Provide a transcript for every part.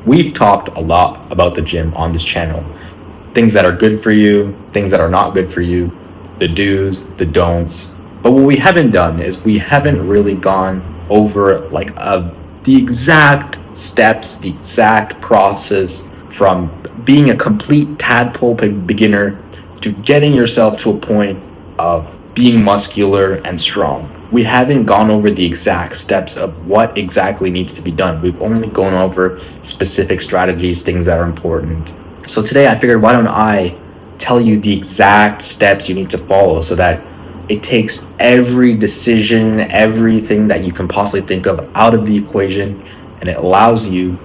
We've talked a lot about the gym on this channel. Things that are good for you, things that are not good for you, the do's, the don'ts. But what we haven't done is we haven't really gone over the exact steps, the exact process from being a complete tadpole beginner to getting yourself to a point of being muscular and strong. We haven't gone over the exact steps of what exactly needs to be done. We've only gone over specific strategies, things that are important. So today I figured, why don't I tell you the exact steps you need to follow so that it takes every decision, everything that you can possibly think of out of the equation, and it allows you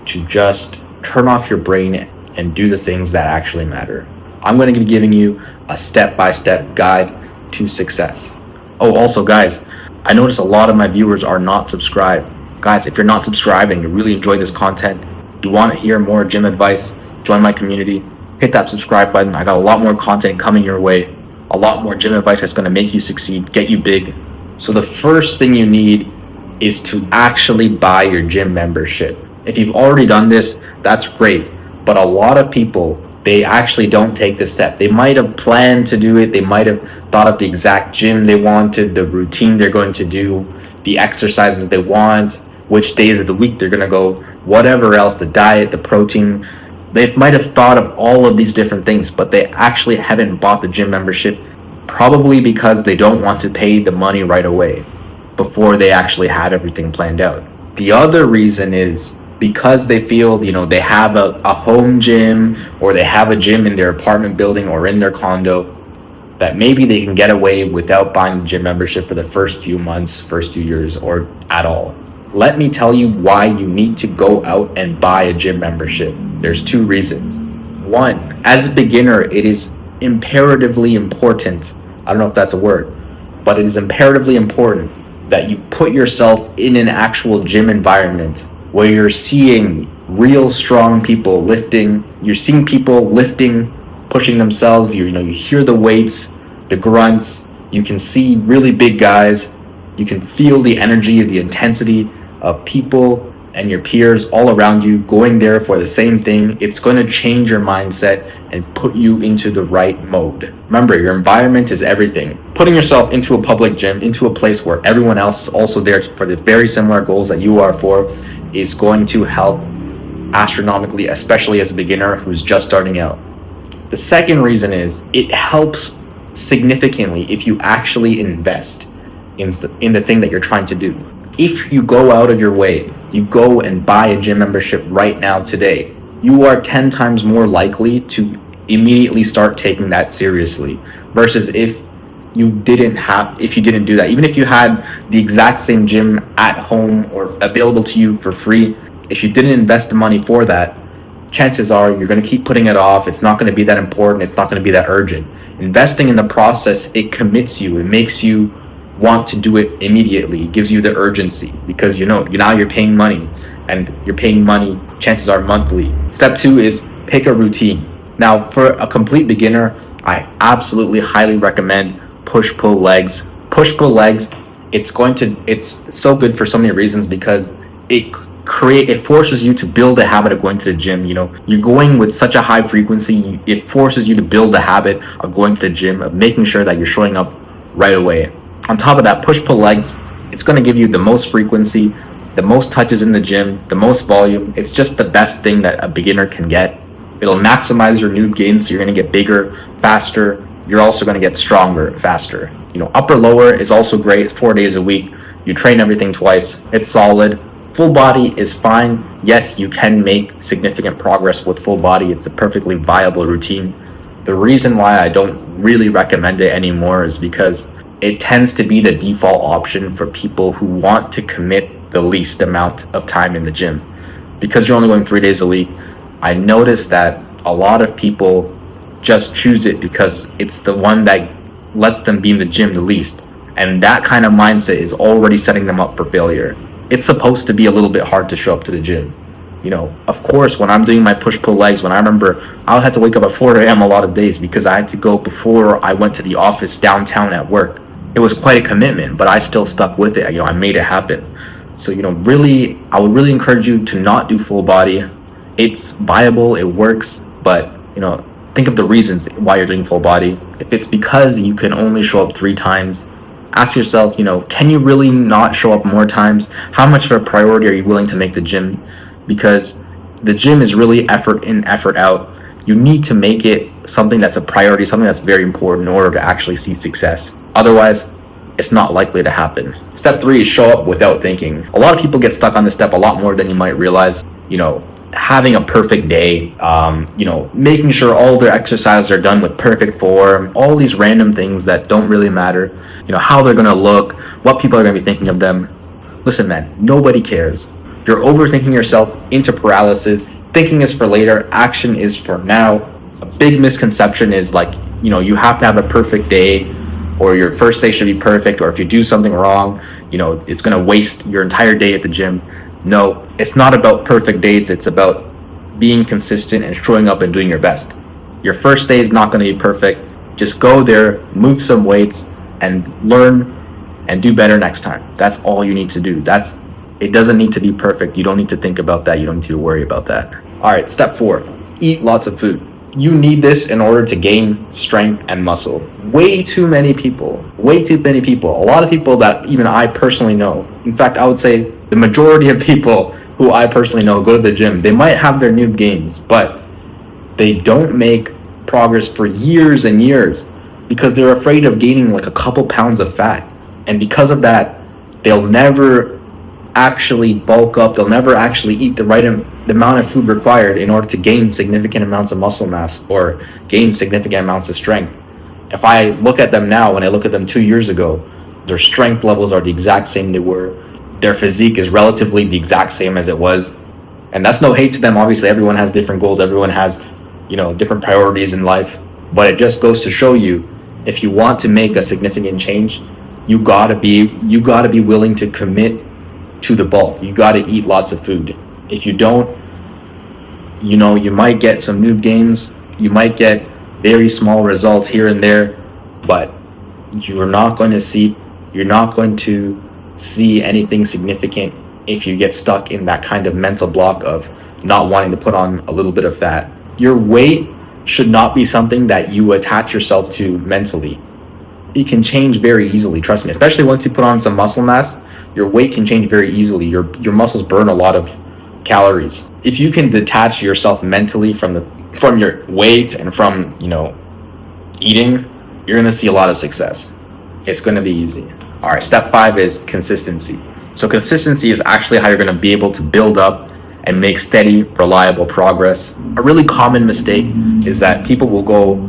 to just turn off your brain and do the things that actually matter. I'm going to be giving you a step-by-step guide to success. Oh, also guys, I notice a lot of my viewers are not subscribed. Guys, if you're not subscribed and you really enjoy this content, you want to hear more gym advice, join my community, hit that subscribe button. I got a lot more content coming your way, a lot more gym advice that's going to make you succeed, get you big. So the first thing you need is to actually buy your gym membership. If you've already done this, that's great. But a lot of people, they actually don't take this step. They might have planned to do it. They might have thought of the exact gym they wanted, the routine they're going to do, the exercises they want, which days of the week they're going to go, whatever else, the diet, the protein. They might have thought of all of these different things, but they actually haven't bought the gym membership, probably because they don't want to pay the money right away before they actually have everything planned out. The other reason is because they feel, they have a home gym, or they have a gym in their apartment building or in their condo, that maybe they can get away without buying the gym membership for the first few months, first few years, or at all. Let me tell you why you need to go out and buy a gym membership. There's two reasons. One, as a beginner, it is imperatively important, I don't know if that's a word, but it is imperatively important that you put yourself in an actual gym environment where you're seeing real strong people lifting. You're seeing people lifting, pushing themselves. You hear the weights, the grunts. You can see really big guys. You can feel the energy, the intensity of people and your peers all around you going there for the same thing. It's going to change your mindset and put you into the right mode. Remember, your environment is everything. Putting yourself into a public gym, into a place where everyone else is also there for the very similar goals that you are for, is going to help astronomically, especially as a beginner who's just starting out. The second reason is it helps significantly if you actually invest in the thing that you're trying to do. If you go out of your way, you go and buy a gym membership right now today, you are 10 times more likely to immediately start taking that seriously versus if you didn't do that. Even if you had the exact same gym at home or available to you for free, if you didn't invest the money for that, chances are you're going to keep putting it off. It's not going to be that important. It's not going to be that urgent. Investing in the process, it commits you. It makes you want to do it immediately. It gives you the urgency because now you're paying money, and you're paying money, chances are monthly. Step two is pick a routine. Now, for a complete beginner, I absolutely highly recommend push-pull legs. Push-pull legs, it's so good for so many reasons because it forces you to build a habit of going to the gym. You're going with such a high frequency, it forces you to build a habit of going to the gym, of making sure that you're showing up right away. On top of that, push-pull legs, it's going to give you the most frequency, the most touches in the gym, the most volume. It's just the best thing that a beginner can get. It'll maximize your noob gains, so you're going to get bigger, faster. You're also going to get stronger, faster. Upper lower is also great. 4 days a week. You train everything twice. It's solid. Full body is fine. Yes, you can make significant progress with full body. It's a perfectly viable routine. The reason why I don't really recommend it anymore is because it tends to be the default option for people who want to commit the least amount of time in the gym. Because you're only going 3 days a week, I noticed that a lot of people just choose it because it's the one that lets them be in the gym the least. And that kind of mindset is already setting them up for failure. It's supposed to be a little bit hard to show up to the gym. Of course, when I'm doing my push-pull legs, when I remember I had to wake up at 4 a.m. a lot of days because I had to go before I went to the office downtown at work. It was quite a commitment, but I still stuck with it. I made it happen. So, I would really encourage you to not do full body. It's viable, it works, but think of the reasons why you're doing full body. If it's because you can only show up 3 times, ask yourself, can you really not show up more times? How much of a priority are you willing to make the gym? Because the gym is really effort in, effort out. You need to make it something that's a priority, something that's very important in order to actually see success. Otherwise, it's not likely to happen. Step 3 is show up without thinking. A lot of people get stuck on this step a lot more than you might realize. Having a perfect day, making sure all their exercises are done with perfect form, all these random things that don't really matter, how they're going to look, what people are going to be thinking of them. Listen, man, nobody cares. You're overthinking yourself into paralysis. Thinking is for later, action is for now. A big misconception is you have to have a perfect day, or your first day should be perfect, or if you do something wrong, it's going to waste your entire day at the gym. No, it's not about perfect days. It's about being consistent and showing up and doing your best. Your first day is not going to be perfect. Just go there, move some weights, and learn and do better next time. That's all you need to do. It doesn't need to be perfect. You don't need to think about that. You don't need to worry about that. All right, step 4, eat lots of food. You need this in order to gain strength and muscle. Way too many people, a lot of people that even I personally know. In fact, I would say the majority of people who I personally know go to the gym. They might have their noob gains, but they don't make progress for years and years because they're afraid of gaining like a couple pounds of fat. And because of that, they'll never actually bulk up. They'll never actually eat the amount of food required in order to gain significant amounts of muscle mass or gain significant amounts of strength. If I look at them now, when I look at them 2 years ago, their strength levels are the exact same they were. Their physique is relatively the exact same as it was. And that's no hate to them. Obviously, everyone has different goals. Everyone has, different priorities in life. But it just goes to show you, if you want to make a significant change, you gotta be willing to commit to the bulk. You gotta eat lots of food. If you don't, you might get some noob gains. You might get very small results here and there, but you're not going to see anything significant if you get stuck in that kind of mental block of not wanting to put on a little bit of fat. Your weight should not be something that you attach yourself to mentally. It can change very easily, trust me, especially once you put on some muscle mass. Your weight can change very easily. Your muscles burn a lot of calories. If you can detach yourself mentally from your weight and from eating, you're gonna see a lot of success. It's gonna be easy. All right, step 5 is consistency. So consistency is actually how you're gonna be able to build up and make steady, reliable progress. A really common mistake is that people will go,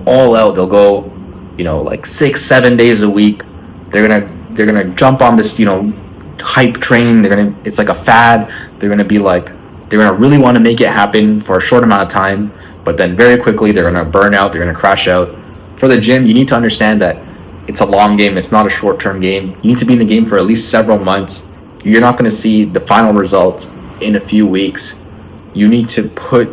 all out. They'll go, like 6-7 days a week. They're gonna jump on this, hype train. It's like a fad. They're gonna really want to make it happen for a short amount of time, but then very quickly they're gonna burn out. They're gonna crash out. For the gym, you need to understand that it's a long game. It's not a short-term game. You need to be in the game for at least several months. You're not going to see the final results in a few weeks. You need to put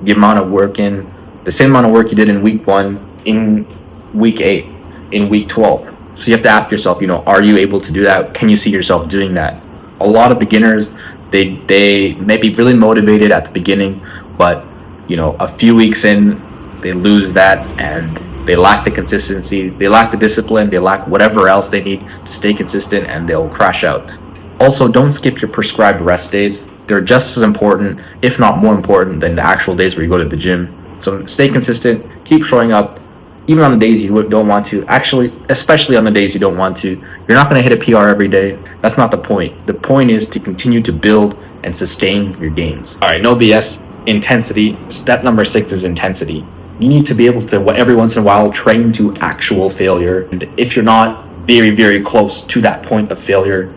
the amount of work in, the same amount of work you did in week 1, in week 8, in week 12. So you have to ask yourself, are you able to do that? Can you see yourself doing that? A lot of beginners, they may be really motivated at the beginning, but a few weeks in, they lose that and they lack the consistency, they lack the discipline, they lack whatever else they need to stay consistent, and they'll crash out. Also, don't skip your prescribed rest days. They're just as important, if not more important, than the actual days where you go to the gym. So stay consistent, keep showing up, even on the days you don't want to. Actually, especially on the days you don't want to. You're not going to hit a PR every day. That's not the point. The point is to continue to build and sustain your gains. All right, no BS. Intensity. Step number 6 is intensity. You need to be able to, every once in a while, train to actual failure. And if you're not very, very close to that point of failure,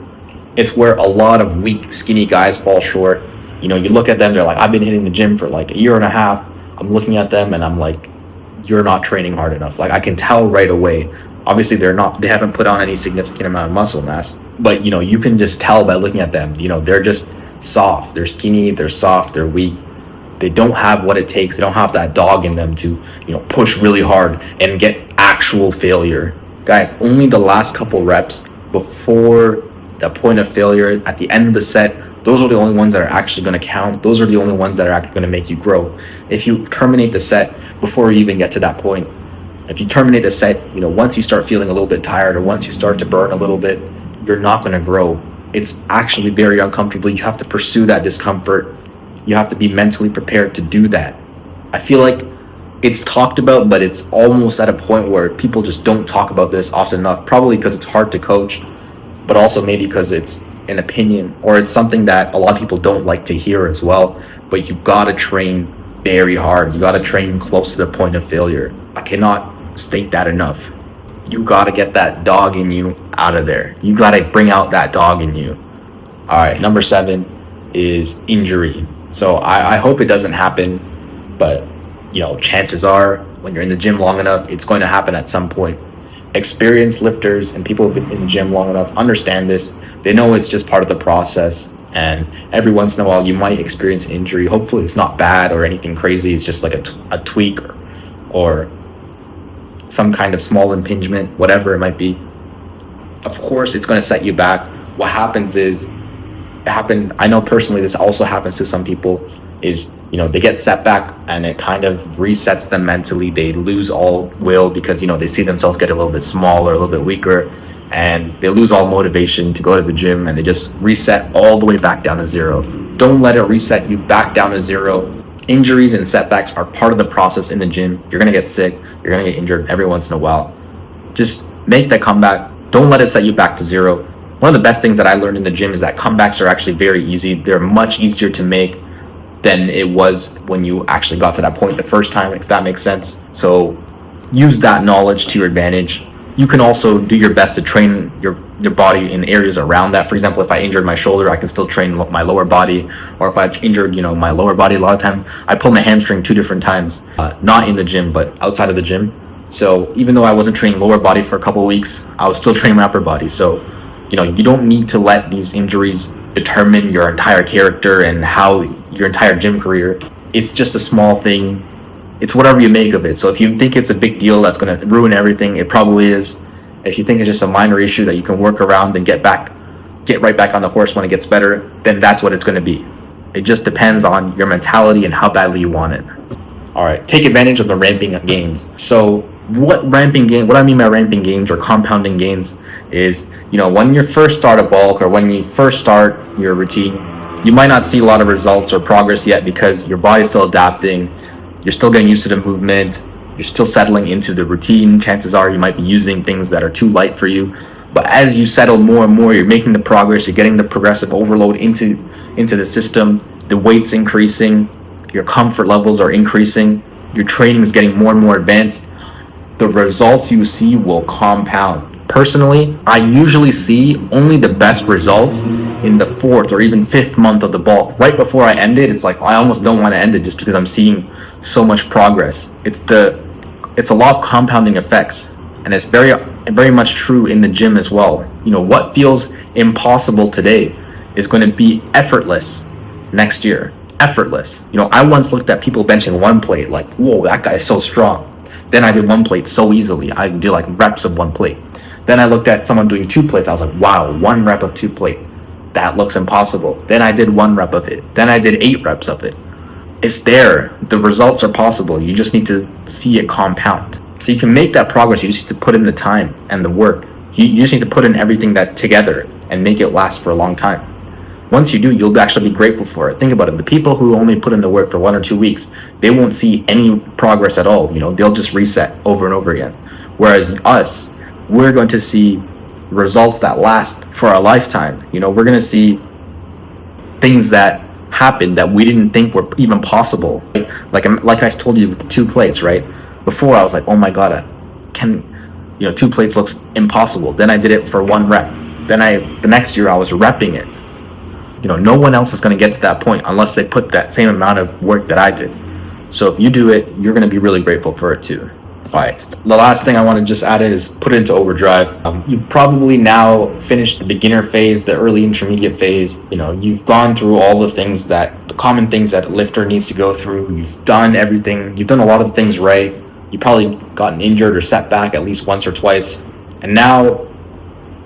it's where a lot of weak, skinny guys fall short. You look at them, they're like, I've been hitting the gym for like a year and a half. I'm looking at them and I'm like, you're not training hard enough. Like, I can tell right away. Obviously, they haven't put on any significant amount of muscle mass, but you can just tell by looking at them. They're just soft. They're skinny, they're soft, they're weak. They don't have what it takes. They don't have that dog in them to, push really hard and get actual failure. Guys, only the last couple reps before the point of failure at the end of the set, Those are the only ones that are actually going to count. Those are the only ones that are actually going to make you grow. If you terminate the set before you even get to that point, if you terminate the set, once you start feeling a little bit tired or once you start to burn a little bit, you're not going to grow. It's actually very uncomfortable. You have to pursue that discomfort. You have to be mentally prepared to do that. I feel like it's talked about, but it's almost at a point where people just don't talk about this often enough, probably because it's hard to coach, but also maybe because it's an opinion or it's something that a lot of people don't like to hear as well. But you gotta train very hard. You gotta train close to the point of failure. I cannot state that enough. You gotta get that dog in you out of there. You gotta bring out that dog in you. All right, number 7 is injury. So I hope it doesn't happen, but chances are when you're in the gym long enough, it's going to happen at some point. Experienced lifters and people who've been in the gym long enough understand this. They know it's just part of the process, and every once in a while you might experience an injury. Hopefully it's not bad or anything crazy. It's just like a tweak or some kind of small impingement, whatever it might be. Of course it's going to set you back. What happens is, I know personally this also happens to some people, is they get set back and it kind of resets them mentally. They lose all will because they see themselves get a little bit smaller, a little bit weaker, and they lose all motivation to go to the gym, and they just reset all the way back down to zero. Don't let it reset you back down to zero. Injuries and setbacks are part of the process in the gym. You're going to get sick, you're going to get injured every once in a while. Just make that comeback. Don't let it set you back to zero. One of the best things that I learned in the gym is that comebacks are actually very easy. They're much easier to make than it was when you actually got to that point the first time, if that makes sense. So use that knowledge to your advantage. You can also do your best to train your body in areas around that. For example, if I injured my shoulder, I can still train my lower body. Or if I injured, my lower body, a lot of time, I pulled my hamstring 2 different times, not in the gym, but outside of the gym. So even though I wasn't training lower body for a couple of weeks, I was still training my upper body. So, you don't need to let these injuries determine your entire character and how your entire gym career. It's just a small thing. It's whatever you make of it. So if you think it's a big deal that's going to ruin everything, it probably is. If you think it's just a minor issue that you can work around and get right back on the horse when it gets better, then that's what it's going to be. It just depends on your mentality and how badly you want it. All right, take advantage of the ramping gains. So what I mean by ramping gains or compounding gains is, when you first start a bulk or when you first start your routine, you might not see a lot of results or progress yet because your body's still adapting. You're still getting used to the movement. You're still settling into the routine. Chances are you might be using things that are too light for you. But as you settle more and more, you're making the progress. You're getting the progressive overload into the system. The weight's increasing. Your comfort levels are increasing. Your training is getting more and more advanced. The results you see will compound. Personally, I usually see only the best results in the 4th or even 5th month of the bulk. Right before I end it, it's like I almost don't want to end it just because I'm seeing so much progress. It's a law of compounding effects, and it's very much true in the gym as well. What feels impossible today is going to be effortless next year. Effortless. I once looked at people benching 1 plate like, whoa, that guy is so strong. Then I did 1 plate so easily. I did like reps of 1 plate. Then I looked at someone doing 2 plates. I was like, wow, 1 rep of 2 plate. That looks impossible. Then I did 1 rep of it. Then I did 8 reps of it. It's there. The results are possible. You just need to see it compound. So you can make that progress. You just need to put in the time and the work. You just need to put in everything that together and make it last for a long time. Once you do, you'll actually be grateful for it. Think about it. The people who only put in the work for 1 or 2 weeks, they won't see any progress at all. They'll just reset over and over again. Whereas us, we're going to see results that last for a lifetime. We're going to see things that happen that we didn't think were even possible. Like I told you with the 2 plates, right? Before I was like, oh my God, 2 plates looks impossible. Then I did it for 1 rep. Then the next year I was repping it. No one else is going to get to that point unless they put that same amount of work that I did. So if you do it, you're going to be really grateful for it too. All right, the last thing I want to just add is put it into overdrive. You've probably now finished the beginner phase, the early intermediate phase. You've gone through all the common things that a lifter needs to go through. You've done everything. You've done a lot of the things right. You probably gotten injured or set back at least once or twice. And now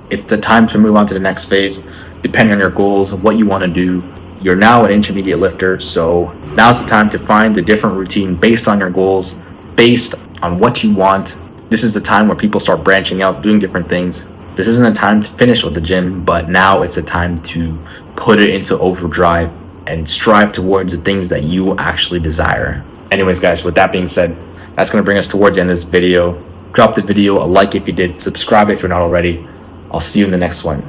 it's the time to move on to the next phase. depending on your goals, what you want to do. You're now an intermediate lifter, so now's the time to find the different routine based on your goals, based on what you want. This is the time where people start branching out, doing different things. This isn't a time to finish with the gym, but now it's a time to put it into overdrive and strive towards the things that you actually desire. Anyways, guys, with that being said, that's going to bring us towards the end of this video. Drop the video a like if you did, subscribe if you're not already. I'll see you in the next one.